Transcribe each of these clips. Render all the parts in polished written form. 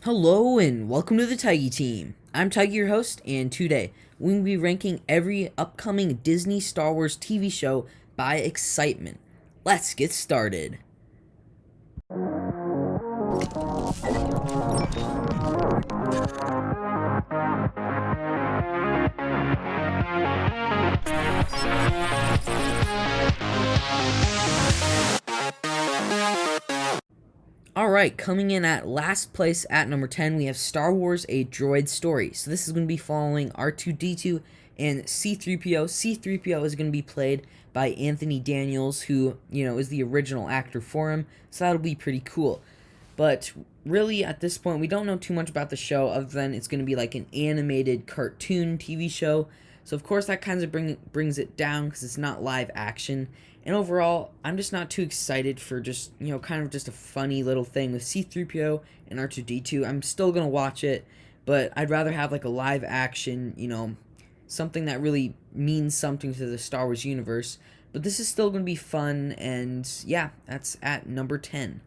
Hello and welcome to the Tiggy Team. I'm Tiggy, your host, and today we will be ranking every upcoming Disney Star Wars TV show by excitement. Let's get started. Alright, coming in at last place at number 10, we have Star Wars A Droid Story. So this is going to be following R2-D2 and C-3PO. C-3PO is going to be played by Anthony Daniels, who, is the original actor for him. So that'll be pretty cool. But really, at this point, we don't know too much about the show other than it's going to be like an animated cartoon TV show. So, of course, that kind of brings it down because it's not live action. And overall, I'm just not too excited for just, kind of just a funny little thing with C-3PO and R2-D2. I'm still going to watch it, but I'd rather have like a live action, something that really means something to the Star Wars universe. But this is still going to be fun, and yeah, that's at number 10.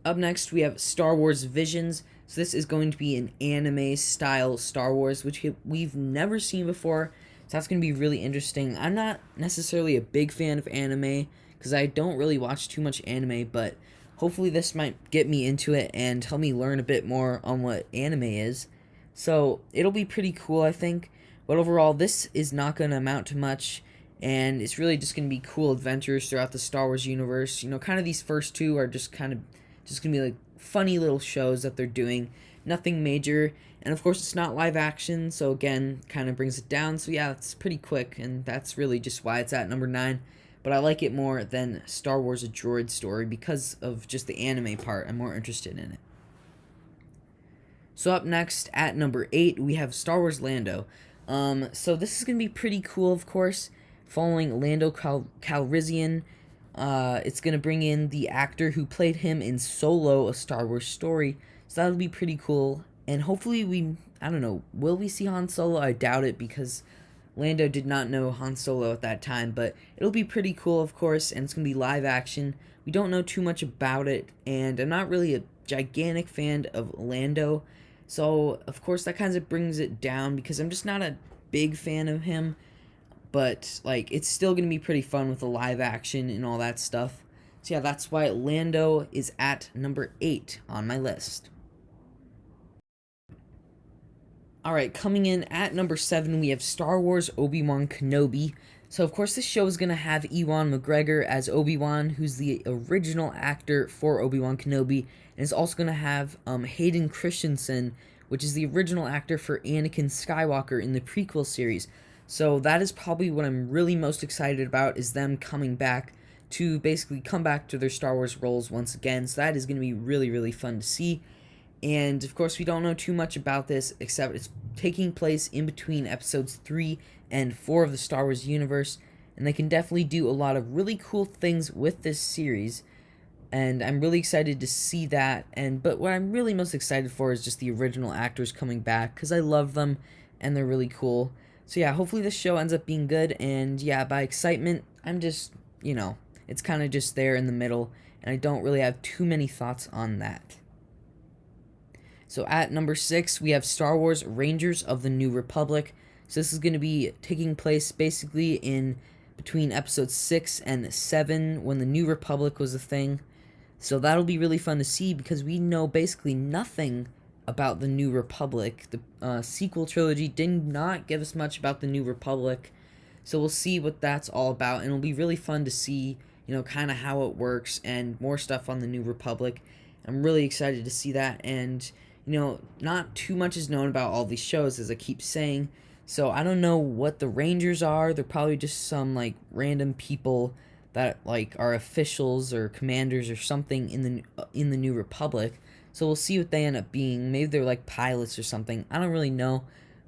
Up next, we have Star Wars Visions. So this is going to be an anime-style Star Wars, which we've never seen before. So that's going to be really interesting. I'm not necessarily a big fan of anime, because I don't really watch too much anime, but hopefully this might get me into it and help me learn a bit more on what anime is. So it'll be pretty cool, I think. But overall, this is not going to amount to much, and it's really just going to be cool adventures throughout the Star Wars universe. Kind of these first two are just going to be like funny little shows that they're doing, nothing major. And of course, it's not live action, so again, kind of brings it down. So yeah, it's pretty quick, and that's really just why it's at number 9. But I like it more than Star Wars A Droid Story because of just the anime part. I'm more interested in it. So up next at number 8, we have Star Wars Lando. So this is gonna be pretty cool, of course, following Lando Calrissian. It's gonna bring in the actor who played him in Solo: A Star Wars Story. So that'll be pretty cool. And hopefully I don't know, will we see Han Solo? I doubt it because Lando did not know Han Solo at that time, but it'll be pretty cool, of course, and it's going to be live action. We don't know too much about it, and I'm not really a gigantic fan of Lando, so of course that kind of brings it down because I'm just not a big fan of him, but like it's still going to be pretty fun with the live action and all that stuff. So yeah, that's why Lando is at number 8 on my list. Alright, coming in at number 7, we have Star Wars Obi-Wan Kenobi. So, of course, this show is going to have Ewan McGregor as Obi-Wan, who's the original actor for Obi-Wan Kenobi. And it's also going to have Hayden Christensen, which is the original actor for Anakin Skywalker in the prequel series. So, that is probably what I'm really most excited about, is them coming back to basically come back to their Star Wars roles once again. So, that is going to be really, really fun to see. And of course, we don't know too much about this, except it's taking place in between episodes 3 and 4 of the Star Wars universe. And they can definitely do a lot of really cool things with this series. And I'm really excited to see that. But what I'm really most excited for is just the original actors coming back, because I love them and they're really cool. So yeah, hopefully this show ends up being good. And yeah, by excitement, I'm just, it's kind of just there in the middle. And I don't really have too many thoughts on that. So at number 6, we have Star Wars Rangers of the New Republic. So this is going to be taking place basically in between episodes 6 and 7 when the New Republic was a thing. So that'll be really fun to see because we know basically nothing about the New Republic. The sequel trilogy did not give us much about the New Republic. So we'll see what that's all about, and it'll be really fun to see, kind of how it works and more stuff on the New Republic. I'm really excited to see that, and not too much is known about all these shows, as I keep saying. So I don't know what the Rangers are. They're probably just some like random people that like are officials or commanders or something in the New Republic. So we'll see what they end up being. Maybe they're like pilots or something. I don't really know,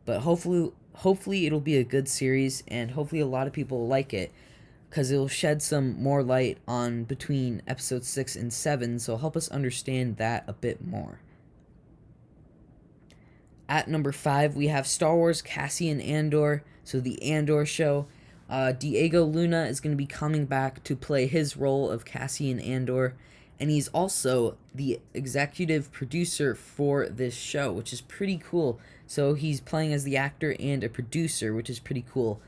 but hopefully it'll be a good series, and hopefully a lot of people will like it, because it'll shed some more light on between episodes 6 and 7. So help us understand that a bit more. At number 5, we have Star Wars Cassian Andor, so the Andor show. Diego Luna is going to be coming back to play his role of Cassian Andor, and he's also the executive producer for this show, which is pretty cool. So he's playing as the actor and a producer, which is pretty cool.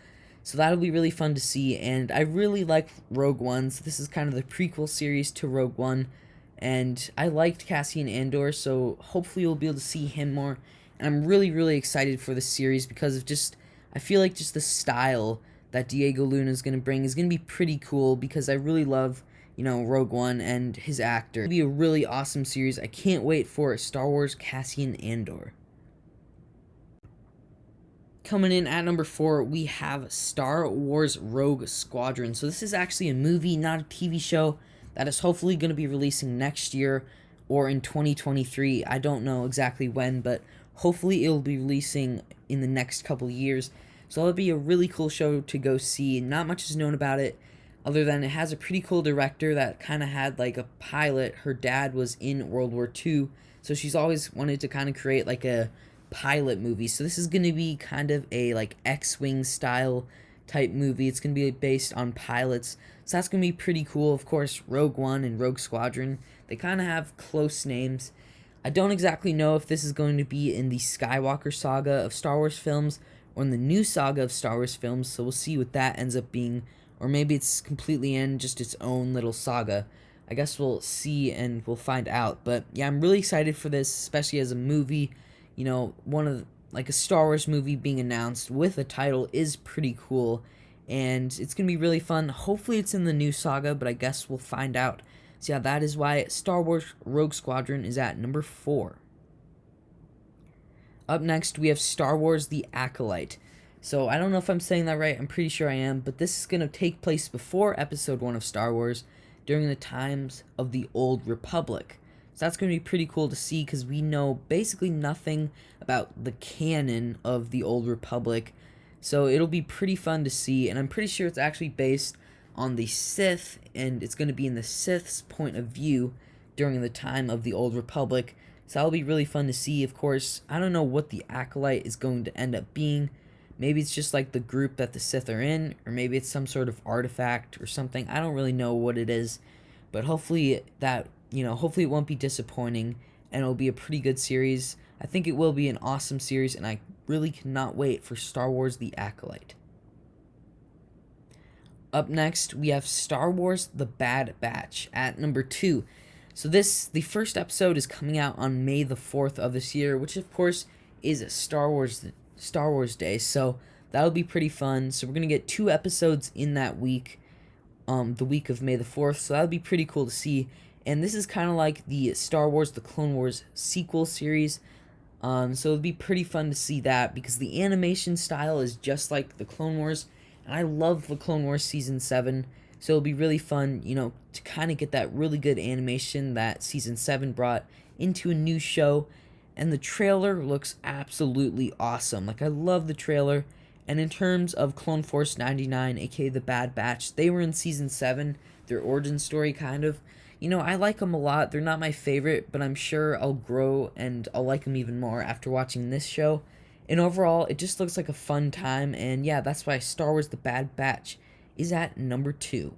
So that'll be really fun to see, and I really like Rogue One. So this is kind of the prequel series to Rogue One, and I liked Cassian Andor, so hopefully we'll be able to see him more. And I'm really, really excited for this series because of just, I feel like just the style that Diego Luna is going to bring is going to be pretty cool because I really love, Rogue One and his actor. It'll be a really awesome series. I can't wait for Star Wars Cassian Andor. Coming in at number 4, we have Star Wars Rogue Squadron. So this is actually a movie, not a TV show, that is hopefully going to be releasing next year or in 2023. I don't know exactly when, but hopefully it'll be releasing in the next couple years. So it'll be a really cool show to go see. Not much is known about it, other than it has a pretty cool director that kind of had like a pilot. Her dad was in World War II, so she's always wanted to kind of create like a pilot movie. So this is going to be kind of a like X-Wing style type movie. It's going to be based on pilots. So that's going to be pretty cool. Of course, Rogue One and Rogue Squadron, they kind of have close names. I don't exactly know if this is going to be in the Skywalker saga of Star Wars films or in the new saga of Star Wars films, so we'll see what that ends up being. Or maybe it's completely in just its own little saga. I guess we'll see and we'll find out. But yeah, I'm really excited for this, especially as a movie. One of like a Star Wars movie being announced with a title is pretty cool, and it's gonna be really fun. Hopefully it's in the new saga, but I guess we'll find out. So yeah, that is why Star Wars Rogue Squadron is at number 4. Up next, we have Star Wars The Acolyte. So I don't know if I'm saying that right, I'm pretty sure I am, but this is going to take place before Episode 1 of Star Wars, during the times of the Old Republic. So that's going to be pretty cool to see because we know basically nothing about the canon of the Old Republic. So it'll be pretty fun to see, and I'm pretty sure it's actually based on the Sith, and it's going to be in the Sith's point of view during the time of the Old Republic. So that'll be really fun to see. Of course, I don't know what the Acolyte is going to end up being. Maybe it's just like the group that the Sith are in, or maybe it's some sort of artifact or something. I don't really know what it is, but hopefully hopefully it won't be disappointing, and it'll be a pretty good series. I think it will be an awesome series, and I really cannot wait for Star Wars The Acolyte. Up next, we have Star Wars The Bad Batch at number 2. So the first episode is coming out on May the 4th of this year, which of course is Star Wars Day, so that'll be pretty fun. So we're going to get 2 episodes in that week, the week of May the 4th, so that'll be pretty cool to see. And this is kind of like the Star Wars The Clone Wars sequel series, so it'll be pretty fun to see that because the animation style is just like the Clone Wars, and I love the Clone Wars Season 7, so it'll be really fun, to kind of get that really good animation that Season 7 brought into a new show. And the trailer looks absolutely awesome. Like, I love the trailer. And in terms of Clone Force 99, aka The Bad Batch, they were in Season 7, their origin story, kind of. I like them a lot. They're not my favorite, but I'm sure I'll grow and I'll like them even more after watching this show. And overall, it just looks like a fun time. And yeah, that's why Star Wars The Bad Batch is at number 2.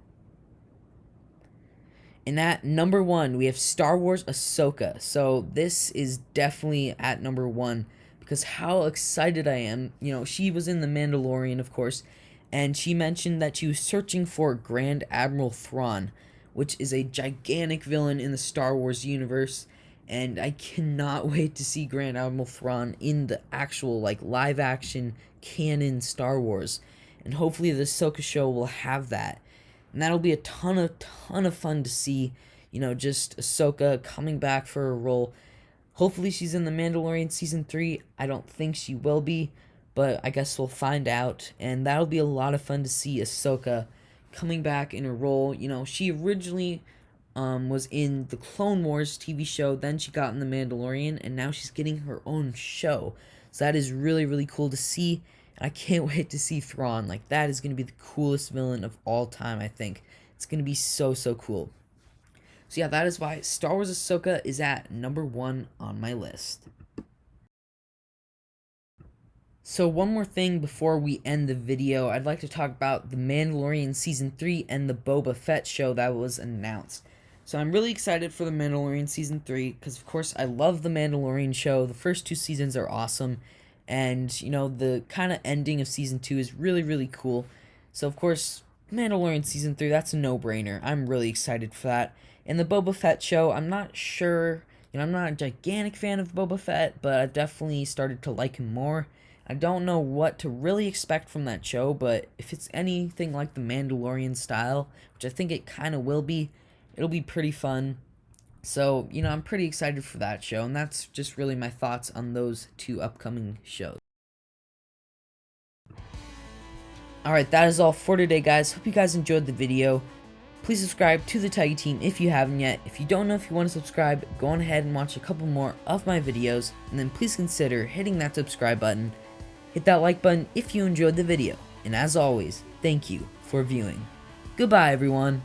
And at number 1, we have Star Wars Ahsoka. So this is definitely at number 1 because how excited I am. She was in The Mandalorian, of course, and she mentioned that she was searching for Grand Admiral Thrawn, which is a gigantic villain in the Star Wars universe. And I cannot wait to see Grand Admiral Thrawn in the actual, live action canon Star Wars. And hopefully the Ahsoka show will have that. And that'll be a ton of fun to see, just Ahsoka coming back for a role. Hopefully she's in The Mandalorian Season 3. I don't think she will be, but I guess we'll find out. And that'll be a lot of fun to see Ahsoka coming back in a role. She originally was in the Clone Wars TV show, then she got in The Mandalorian, and now she's getting her own show. So that is really, really cool to see. I can't wait to see Thrawn. That is going to be the coolest villain of all time, I think. It's going to be so, so cool. So yeah, that is why Star Wars Ahsoka is at number 1 on my list. So one more thing before we end the video, I'd like to talk about The Mandalorian Season 3 and the Boba Fett show that was announced. So I'm really excited for The Mandalorian Season 3 because, of course, I love The Mandalorian show. The first 2 seasons are awesome. And, you know, the kind of ending of Season 2 is really, really cool. So, of course, Mandalorian Season 3, that's a no-brainer. I'm really excited for that. And the Boba Fett show, I'm not sure. You know, I'm not a gigantic fan of Boba Fett, but I've definitely started to like him more. I don't know what to really expect from that show, but if it's anything like the Mandalorian style, which I think it kind of will be, it'll be pretty fun. So, you know, I'm pretty excited for that show, and that's just really my thoughts on those 2 upcoming shows. Alright, that is all for today, guys. Hope you guys enjoyed the video. Please subscribe to the Tiger Team if you haven't yet. If you don't know if you want to subscribe, go on ahead and watch a couple more of my videos, and then please consider hitting that subscribe button. Hit that like button if you enjoyed the video, and as always, thank you for viewing. Goodbye, everyone.